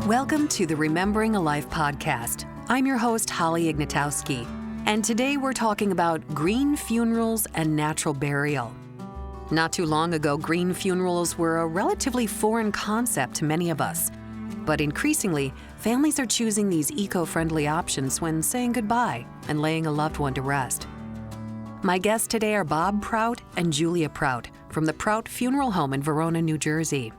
Welcome to the Remembering a Life podcast. I'm your host, Holly Ignatowski, and today we're talking about green funerals and natural burial. Not too long ago, green funerals were a relatively foreign concept to many of us, but increasingly, families are choosing these eco-friendly options when saying goodbye and laying a loved one to rest. My guests today are Bob Prout and Julia Prout from the Prout Funeral Home in Verona, New Jersey.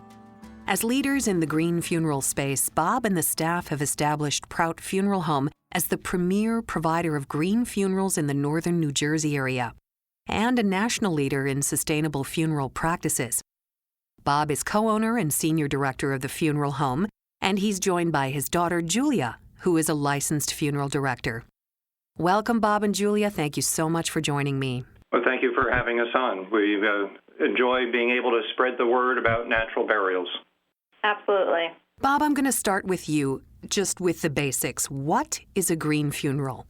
As leaders in the green funeral space, Bob and the staff have established Prout Funeral Home as the premier provider of green funerals in the northern New Jersey area and a national leader in sustainable funeral practices. Bob is co-owner and senior director of the funeral home, and he's joined by his daughter, Julia, who is a licensed funeral director. Welcome, Bob and Julia. Thank you so much for joining me. Well, thank you for having us on. We enjoy being able to spread the word about natural burials. Absolutely. Bob, I'm going to start with you, just with the basics. What is a green funeral?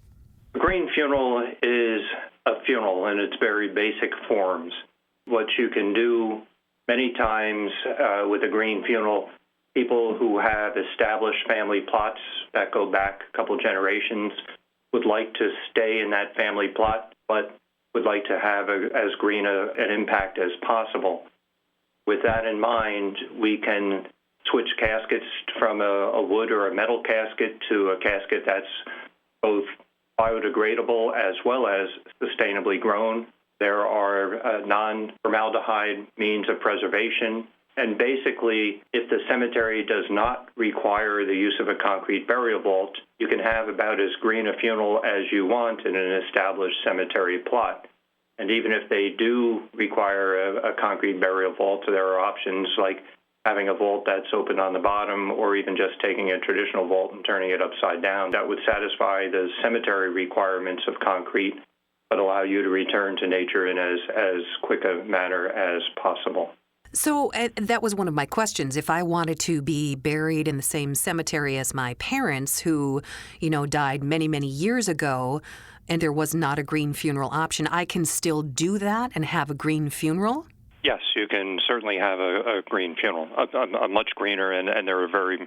A green funeral is a funeral in its very basic forms. What you can do many times with a green funeral, people who have established family plots that go back a couple generations would like to stay in that family plot, but would like to have as green an impact as possible. With that in mind, we can switch caskets from a wood or a metal casket to a casket that's both biodegradable as well as sustainably grown. There are non-formaldehyde means of preservation. And basically, if the cemetery does not require the use of a concrete burial vault, you can have about as green a funeral as you want in an established cemetery plot. And even if they do require a concrete burial vault, there are options like having a vault that's open on the bottom, or even just taking a traditional vault and turning it upside down. That would satisfy the cemetery requirements of concrete, but allow you to return to nature in as quick a manner as possible. So that was one of my questions. If I wanted to be buried in the same cemetery as my parents who, died many, many years ago, and there was not a green funeral option, I can still do that and have a green funeral? Yes, you can certainly have a green funeral, a much greener, and there are very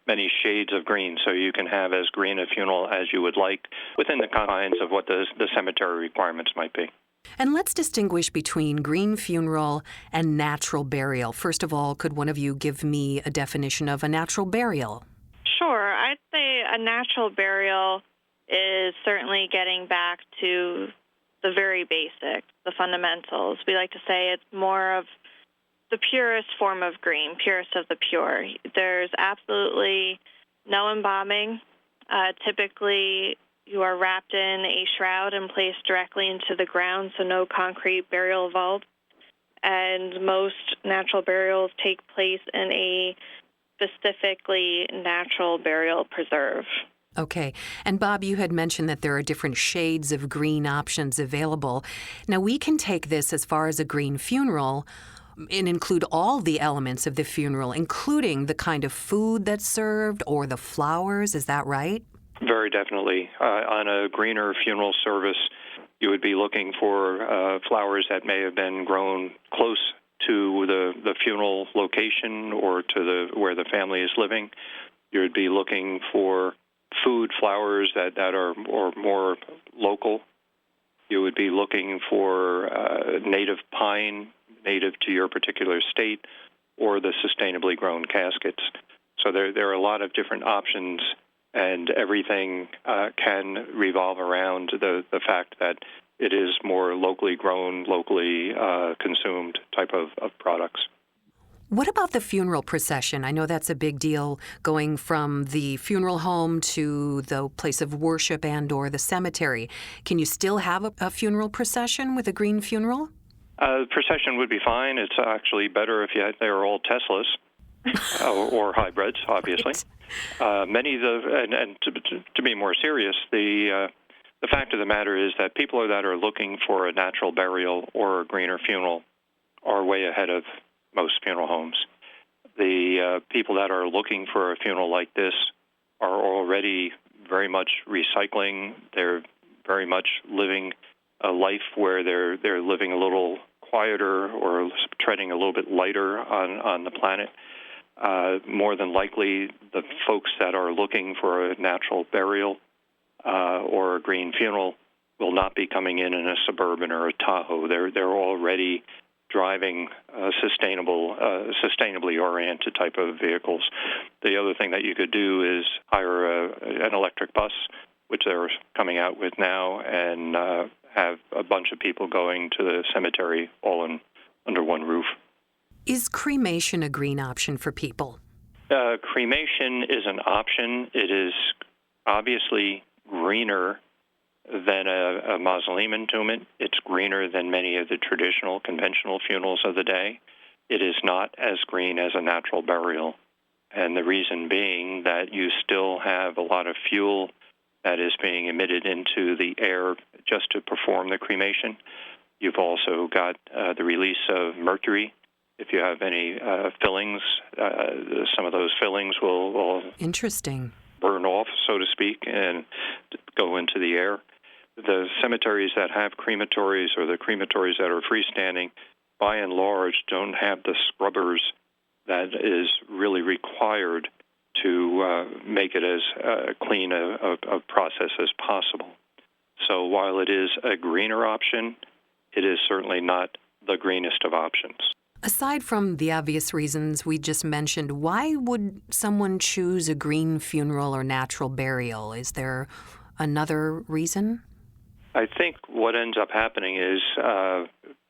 many shades of green, so you can have as green a funeral as you would like within the confines of what the cemetery requirements might be. And let's distinguish between green funeral and natural burial. First of all, could one of you give me a definition of a natural burial? Sure. I'd say a natural burial is certainly getting back to the very basics, the fundamentals. We like to say it's more of the purest form of green, purest of the pure. There's absolutely no embalming. Typically, you are wrapped in a shroud and placed directly into the ground, so no concrete burial vault. And most natural burials take place in a specifically natural burial preserve. Okay. And Bob, you had mentioned that there are different shades of green options available. Now, we can take this as far as a green funeral and include all the elements of the funeral, including the kind of food that's served or the flowers. Is that right? Very definitely. On a greener funeral service, you would be looking for flowers that may have been grown close to the funeral location or to where the family is living. You would be looking for food, flowers that are more local. You would be looking for native pine, native to your particular state, or the sustainably grown caskets. So there are a lot of different options, and everything can revolve around the fact that it is more locally grown, locally consumed type of products. What about the funeral procession? I know that's a big deal, going from the funeral home to the place of worship and or the cemetery. Can you still have a funeral procession with a green funeral? Procession would be fine. It's actually better if they were all Teslas or hybrids, obviously. Right. Many of and to be more serious, the fact of the matter is that people that are looking for a natural burial or a greener funeral are way ahead of most funeral homes. The people that are looking for a funeral like this are already very much recycling. They're very much living a life where they're living a little quieter or treading a little bit lighter on the planet. more than likely the folks that are looking for a natural burial or a green funeral will not be coming in a Suburban or a Tahoe. They're already driving sustainably oriented type of vehicles. The other thing that you could do is hire an electric bus, which they're coming out with now, and have a bunch of people going to the cemetery all under one roof. Is cremation a green option for people? Cremation is an option. It is obviously greener than a mausoleum entombment. It's greener than many of the traditional, conventional funerals of the day. It is not as green as a natural burial. And the reason being that you still have a lot of fuel that is being emitted into the air just to perform the cremation. You've also got the release of mercury. If you have any fillings, some of those fillings will Interesting. burn off, so to speak, and go into the air. The cemeteries that have crematories or the crematories that are freestanding, by and large, don't have the scrubbers that is really required to make it as clean a process as possible. So while it is a greener option, it is certainly not the greenest of options. Aside from the obvious reasons we just mentioned, why would someone choose a green funeral or natural burial? Is there another reason? I think what ends up happening is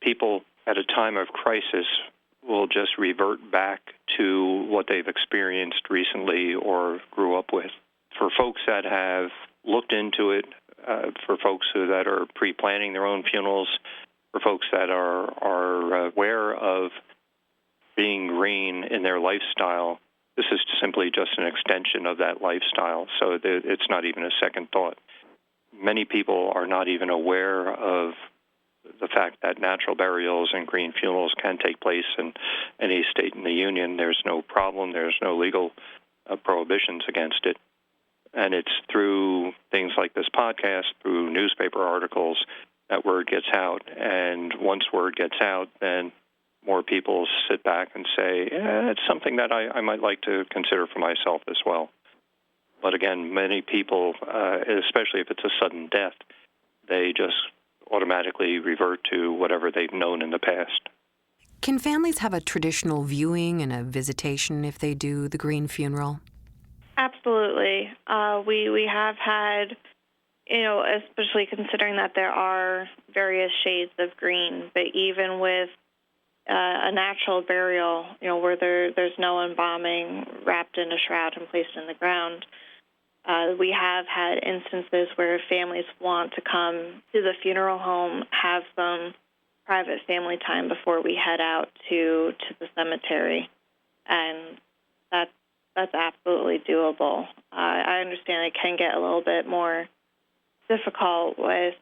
people at a time of crisis will just revert back to what they've experienced recently or grew up with. For folks that have looked into it, for folks that are pre-planning their own funerals, for folks that are aware of being green in their lifestyle, this is simply just an extension of that lifestyle, so it's not even a second thought. Many people are not even aware of the fact that natural burials and green funerals can take place in any state in the Union. There's no problem. There's no legal prohibitions against it. And it's through things like this podcast, through newspaper articles, that word gets out. And once word gets out, then more people sit back and say, it's something that I might like to consider for myself as well. But again, many people, especially if it's a sudden death, they just automatically revert to whatever they've known in the past. Can families have a traditional viewing and a visitation if they do the green funeral? Absolutely. We have had, especially considering that there are various shades of green, but even with a natural burial, where there's no embalming, wrapped in a shroud and placed in the ground, we have had instances where families want to come to the funeral home, have some private family time before we head out to the cemetery, and that's absolutely doable. I understand it can get a little bit more difficult with,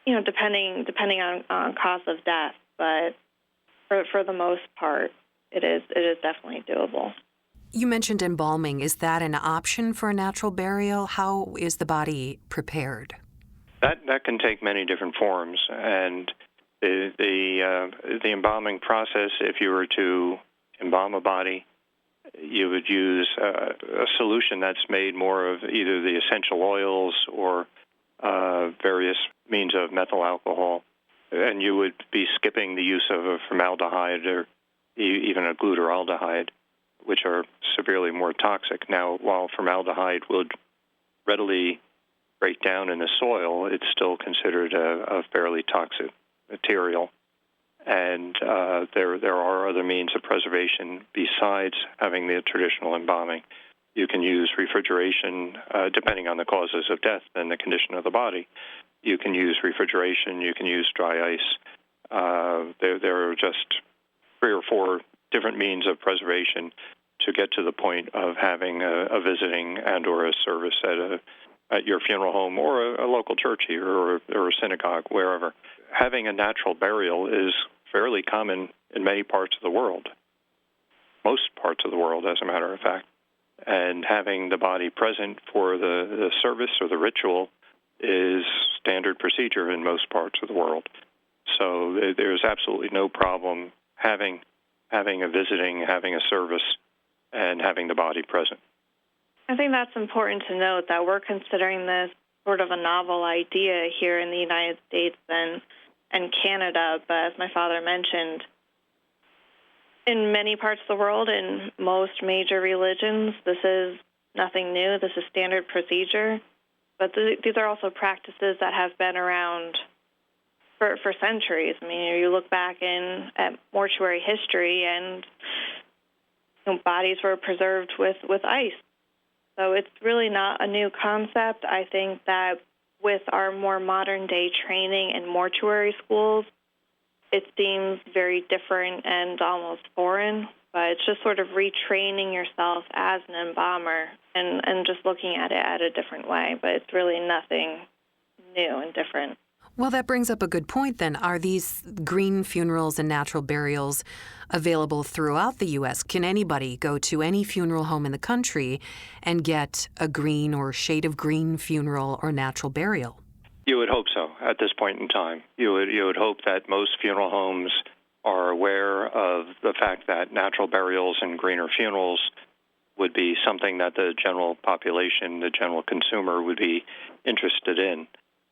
depending on cause of death, but for the most part, it is definitely doable. You mentioned embalming. Is that an option for a natural burial? How is the body prepared? That can take many different forms, and the embalming process, if you were to embalm a body, you would use a solution that's made more of either the essential oils or various means of methyl alcohol, and you would be skipping the use of a formaldehyde or even a glutaraldehyde, which are severely more toxic. Now, while formaldehyde would readily break down in the soil, it's still considered a fairly toxic material. And there are other means of preservation besides having the traditional embalming. You can use refrigeration, depending on the causes of death and the condition of the body. You can use refrigeration. You can use dry ice. There are just 3 or 4 different means of preservation to get to the point of having a visiting and or a service at your funeral home or a local church here or a synagogue, wherever. Having a natural burial is fairly common in many parts of the world, most parts of the world, as a matter of fact. And having the body present for the service or the ritual is standard procedure in most parts of the world. So there's absolutely no problem having having a visiting, having a service, and having the body present. I think that's important to note that we're considering this sort of a novel idea here in the United States and Canada, but as my father mentioned, in many parts of the world, in most major religions, this is nothing new. This is standard procedure. But these are also practices that have been around for centuries. I mean, you look back at mortuary history, and bodies were preserved with ice. So it's really not a new concept. I think that with our more modern-day training in mortuary schools, it seems very different and almost foreign, but it's just sort of retraining yourself as an embalmer and just looking at it at a different way. But it's really nothing new and different. Well, that brings up a good point then. Are these green funerals and natural burials available throughout the U.S.? Can anybody go to any funeral home in the country and get a green or shade of green funeral or natural burial? You would hope so at this point in time. You would hope that most funeral homes are aware of the fact that natural burials and greener funerals would be something that the general population, the general consumer, would be interested in.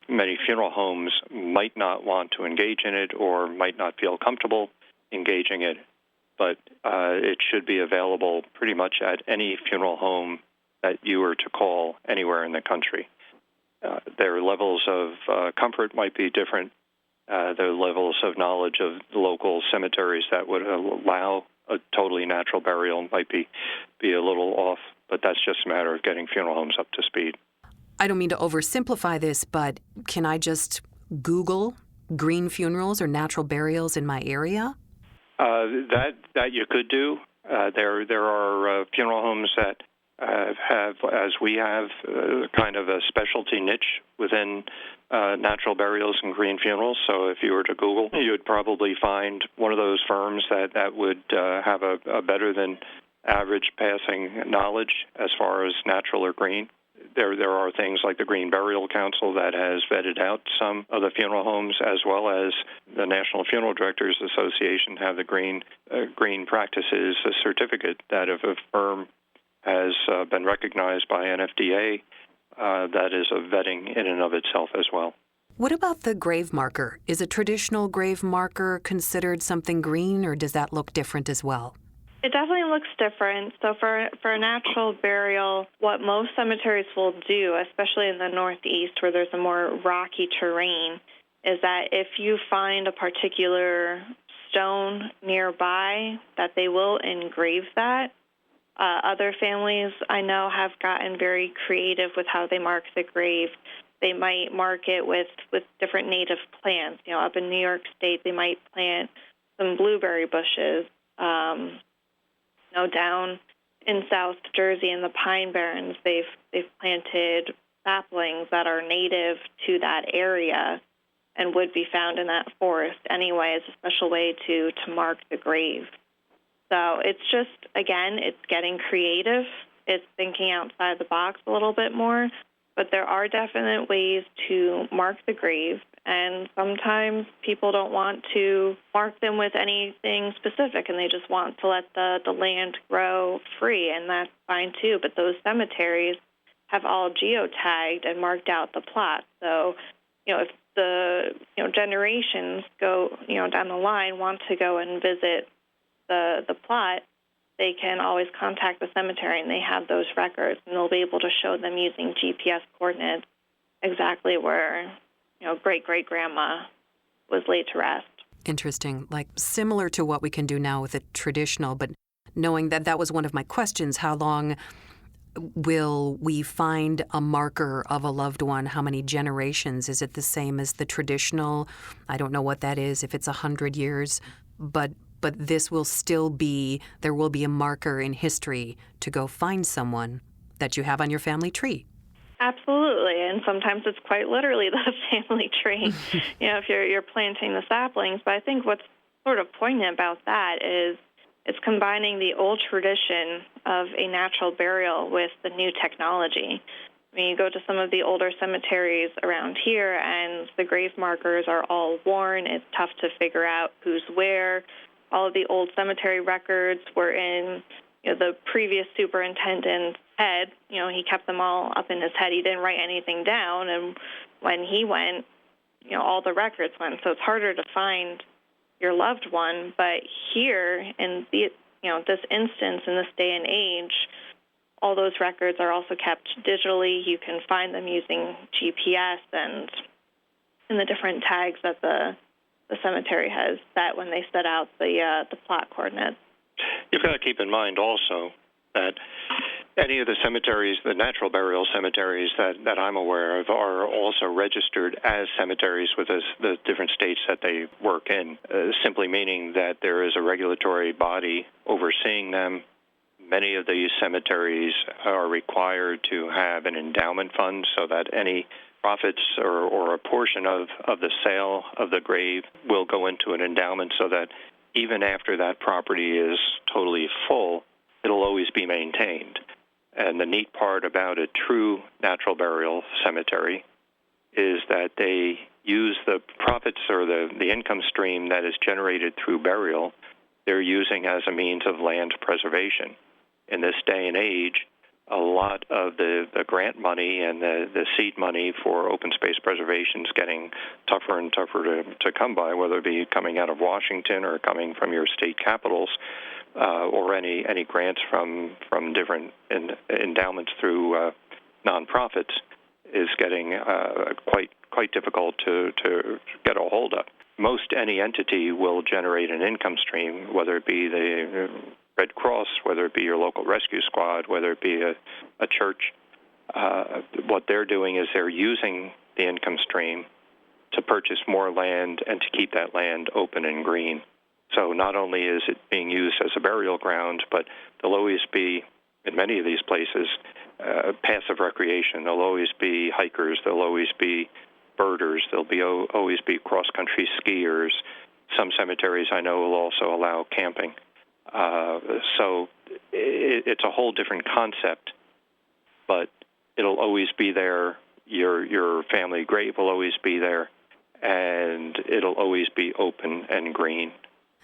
Many funeral homes might not want to engage in it or might not feel comfortable engaging it, but it should be available pretty much at any funeral home that you were to call anywhere in the country. Their levels of comfort might be different. Their levels of knowledge of local cemeteries that would allow a totally natural burial might be a little off, but that's just a matter of getting funeral homes up to speed. I don't mean to oversimplify this, but can I just Google green funerals or natural burials in my area? That you could do. There are funeral homes that have, as we have, kind of a specialty niche within natural burials and green funerals. So if you were to Google, you would probably find one of those firms that would have a better than average passing knowledge as far as natural or green. There are things like the Green Burial Council that has vetted out some of the funeral homes, as well as the National Funeral Directors Association have the green practices, a certificate that if a firm has been recognized by NFDA, that is a vetting in and of itself as well. What about the grave marker? Is a traditional grave marker considered something green, or does that look different as well? It definitely looks different. So for a natural burial, what most cemeteries will do, especially in the Northeast where there's a more rocky terrain, is that if you find a particular stone nearby, that they will engrave that. Other families I know have gotten very creative with how they mark the grave. They might mark it with different native plants. Up in New York State, they might plant some blueberry bushes. Down in South Jersey in the Pine Barrens, they've planted saplings that are native to that area and would be found in that forest anyway as a special way to mark the grave. So it's just, again, it's getting creative. It's thinking outside the box a little bit more. But there are definite ways to mark the grave, and sometimes people don't want to mark them with anything specific, and they just want to let the land grow free, and that's fine too. But those cemeteries have all geotagged and marked out the plot. So, if the generations go down the line want to go and visit the plot, they can always contact the cemetery, and they have those records, and they'll be able to show them using GPS coordinates exactly where, great-great-grandma was laid to rest. Interesting. Like similar to what we can do now with a traditional, but knowing that was one of my questions, how long will we find a marker of a loved one? How many generations? Is it the same as the traditional? I don't know what that is, if it's 100 years, but this will still be, there will be a marker in history to go find someone that you have on your family tree. Absolutely, and sometimes it's quite literally the family tree, if you're planting the saplings. But I think what's sort of poignant about that is it's combining the old tradition of a natural burial with the new technology. I mean, you go to some of the older cemeteries around here, and the grave markers are all worn. It's tough to figure out who's where. all of the old cemetery records were in the previous superintendent's head. He kept them all up in his head. He didn't write anything down, and when he went, all the records went. So it's harder to find your loved one. But here, in this instance, in this day and age, all those records are also kept digitally. You can find them using GPS and the different tags that the cemetery has set when they set out the plot coordinates. You've got to keep in mind also that any of the cemeteries, the natural burial cemeteries that I'm aware of, are also registered as cemeteries with the different states that they work in, simply meaning that there is a regulatory body overseeing them. Many of these cemeteries are required to have an endowment fund so that any profits or a portion of the sale of the grave will go into an endowment so that even after that property is totally full, it'll always be maintained. And the neat part about a true natural burial cemetery is that they use the profits or the income stream that is generated through burial, they're using as a means of land preservation. In this day and age, a lot of the grant money and the seed money for open space preservation is getting tougher and tougher to come by, whether it be coming out of Washington or coming from your state capitals, or any grants from different endowments through nonprofits is getting quite difficult to get a hold of. Most any entity will generate an income stream, whether it be the Red Cross, whether it be your local rescue squad, whether it be a church. What they're doing is they're using the income stream to purchase more land and to keep that land open and green. So not only is it being used as a burial ground, but there'll always be, in many of these places, passive recreation. There'll always be hikers. There'll always be birders. There'll always be cross-country skiers. Some cemeteries I know will also allow camping. So it's a whole different concept, but it'll always be there. Your family grave will always be there, and it'll always be open and green.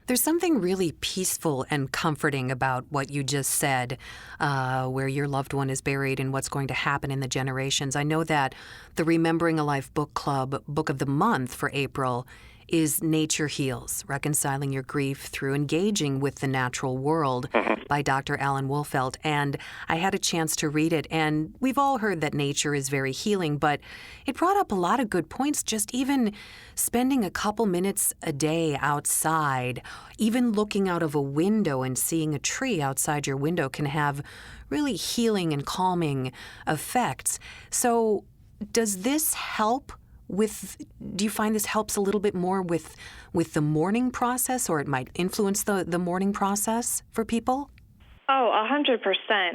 There's something really peaceful and comforting about what you just said, where your loved one is buried and what's going to happen in the generations. I know that the Remembering a Life Book Club Book of the Month for April is Nature Heals, Reconciling Your Grief Through Engaging with the Natural World by Dr. Alan Wolfelt. And I had a chance to read it, and we've all heard that nature is very healing, but it brought up a lot of good points, just even spending a couple minutes a day outside, even looking out of a window and seeing a tree outside your window can have really healing and calming effects. So does this help? Do you find this helps a little bit more with the mourning process, or it might influence the mourning process for people? Oh, 100%.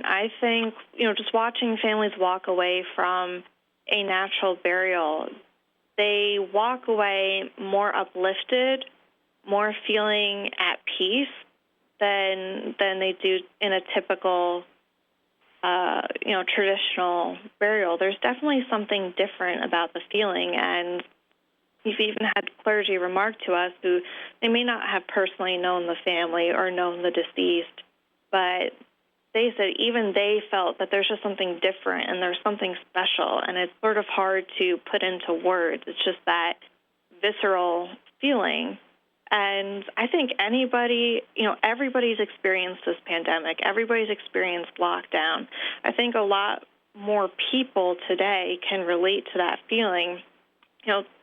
I think, just watching families walk away from a natural burial, they walk away more uplifted, more feeling at peace than they do in a typical traditional burial. There's definitely something different about the feeling, and we've even had clergy remark to us who they may not have personally known the family or known the deceased, but they said even they felt that there's just something different and there's something special, and it's sort of hard to put into words. It's just that visceral feeling. And I think everybody's experienced this pandemic. Everybody's experienced lockdown. I think a lot more people today can relate to that feeling.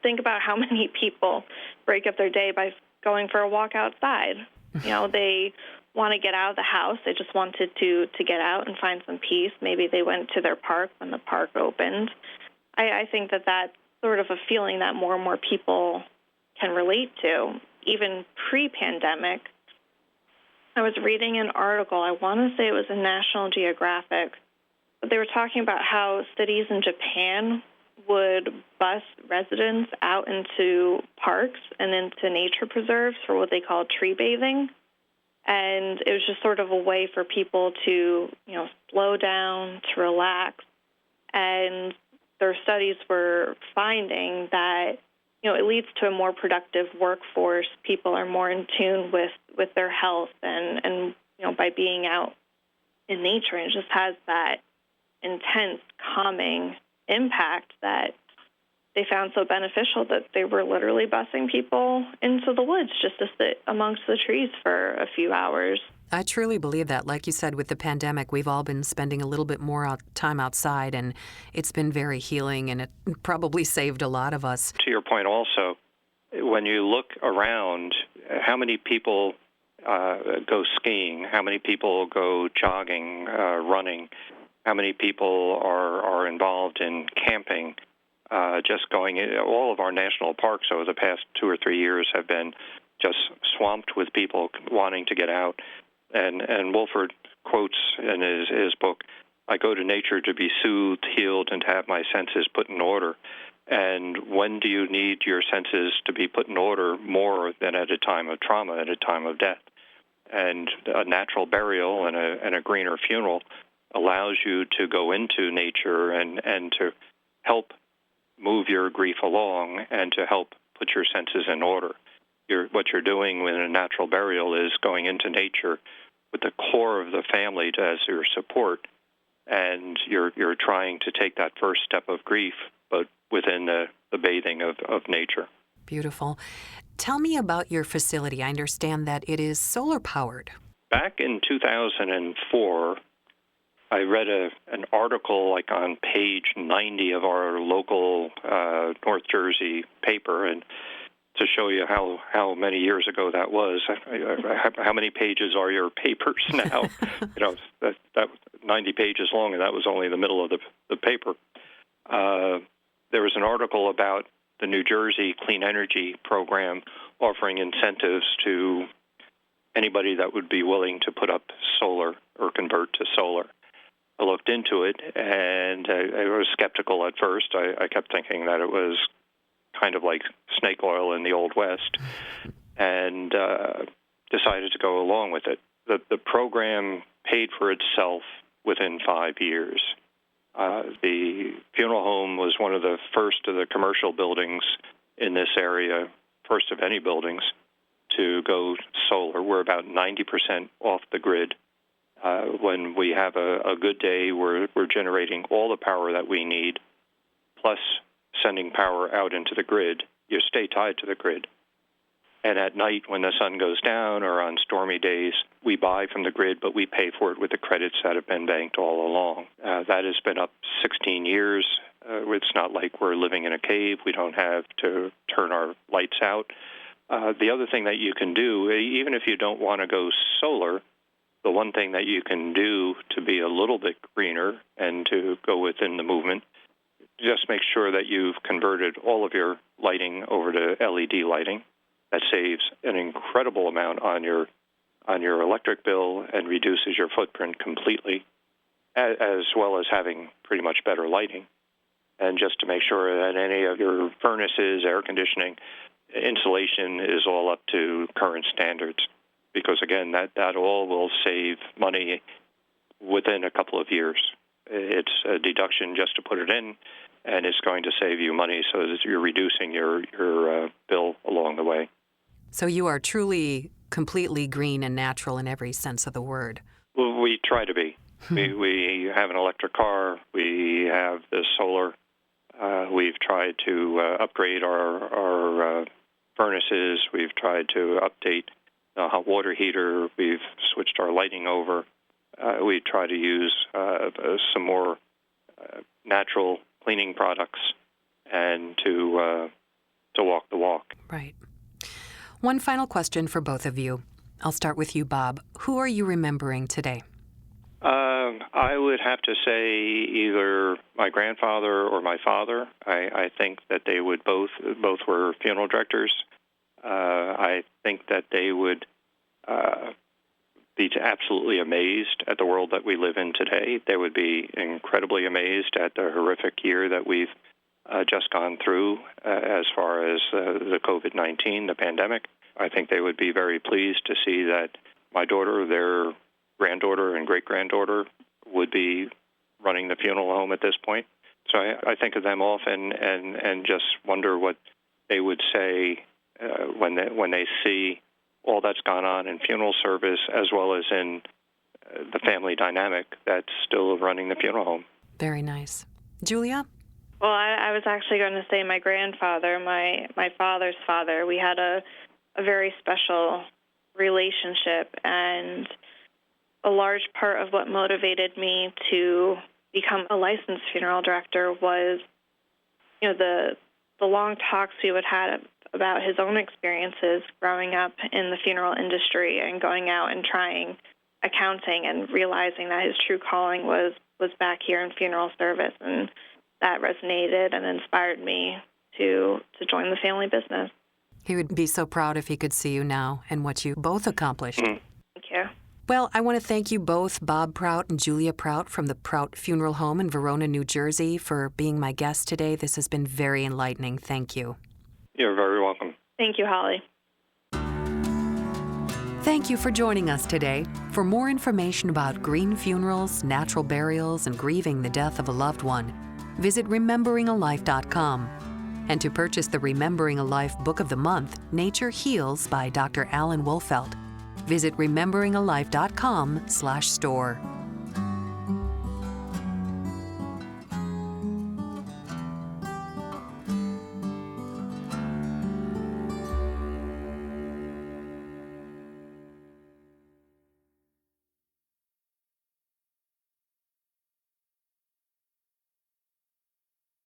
Think about how many people break up their day by going for a walk outside. They want to get out of the house. They just wanted to get out and find some peace. Maybe they went to their park when the park opened. I think that that's sort of a feeling that more and more people can relate to. Even pre-pandemic, I was reading an article, I want to say it was in National Geographic, but they were talking about how cities in Japan would bus residents out into parks and into nature preserves for what they call tree bathing. And it was just sort of a way for people to, slow down, to relax. And their studies were finding that it leads to a more productive workforce. People are more in tune with their health and by being out in nature, and it just has that intense calming impact that they found so beneficial that they were literally busing people into the woods just to sit amongst the trees for a few hours. I truly believe that. Like you said, with the pandemic, we've all been spending a little bit more time outside, and it's been very healing, and it probably saved a lot of us. To your point also, when you look around, how many people go skiing, how many people go jogging, running, how many people are involved in camping, just going in. All of our national parks over the past 2 or 3 years have been just swamped with people wanting to get out. And Wolford quotes in his book, "I go to nature to be soothed, healed, and to have my senses put in order." And when do you need your senses to be put in order more than at a time of trauma, at a time of death? And a natural burial and a greener funeral allows you to go into nature and to help move your grief along and to help put your senses in order. What you're doing with a natural burial is going into nature with the core of the family as your support, and you're trying to take that first step of grief, but within the bathing of nature. Beautiful. Tell me about your facility. I understand that it is solar-powered. Back in 2004, I read an article on page 90 of our local North Jersey paper, and to show you how many years ago that was, how many pages are your papers now? that 90 pages long, and that was only the middle of the paper. There was an article about the New Jersey Clean Energy Program offering incentives to anybody that would be willing to put up solar or convert to solar. I looked into it, and I was skeptical at first. I kept thinking that it was kind of like snake oil in the Old West, and decided to go along with it. The program paid for itself within 5 years. The funeral home was one of the first of the commercial buildings in this area, first of any buildings, to go solar. We're about 90% off the grid. When we have a good day, we're generating all the power that we need, plus sending power out into the grid. You stay tied to the grid. And at night, when the sun goes down or on stormy days, we buy from the grid, but we pay for it with the credits that have been banked all along. That has been up 16 years. It's not like we're living in a cave. We don't have to turn our lights out. The other thing that you can do, even if you don't want to go solar, the one thing that you can do to be a little bit greener and to go within the movement, just make sure that you've converted all of your lighting over to LED lighting. That saves an incredible amount on your electric bill and reduces your footprint completely, as well as having pretty much better lighting. And just to make sure that any of your furnaces, air conditioning, insulation is all up to current standards. Because, again, that all will save money within a couple of years. It's a deduction just to put it in, and it's going to save you money so that you're reducing your bill along the way. So you are truly completely green and natural in every sense of the word. Well, we try to be. We have an electric car. We have the solar. We've tried to upgrade our furnaces. We've tried to update the hot water heater. We've switched our lighting over. We try to use some more natural cleaning products and to walk the walk. Right. One final question for both of you. I'll start with you, Bob. Who are you remembering today? I would have to say either my grandfather or my father. I think that they would both were funeral directors. I think that they would be absolutely amazed at the world that we live in today. They would be incredibly amazed at the horrific year that we've just gone through as far as the COVID-19, the pandemic. I think they would be very pleased to see that my daughter, their granddaughter and great-granddaughter would be running the funeral home at this point. So I think of them often and just wonder what they would say when they see all that's gone on in funeral service as well as in the family dynamic that's still running the funeral home. Very nice. Julia? Well, I was actually going to say my grandfather, my father's father. We had a very special relationship, and a large part of what motivated me to become a licensed funeral director was, the long talks we would have about his own experiences growing up in the funeral industry and going out and trying accounting and realizing that his true calling was back here in funeral service, and that resonated and inspired me to join the family business. He would be so proud if he could see you now and what you both accomplished. Thank you. Well, I want to thank you both, Bob Prout and Julia Prout from the Prout Funeral Home in Verona, New Jersey, for being my guest today. This has been very enlightening. Thank you. You're very welcome. Thank you, Holly. Thank you for joining us today. For more information about green funerals, natural burials, and grieving the death of a loved one, visit rememberingalife.com. And to purchase the Remembering a Life Book of the Month, Nature Heals by Dr. Alan Wolfelt, visit rememberingalife.com/store.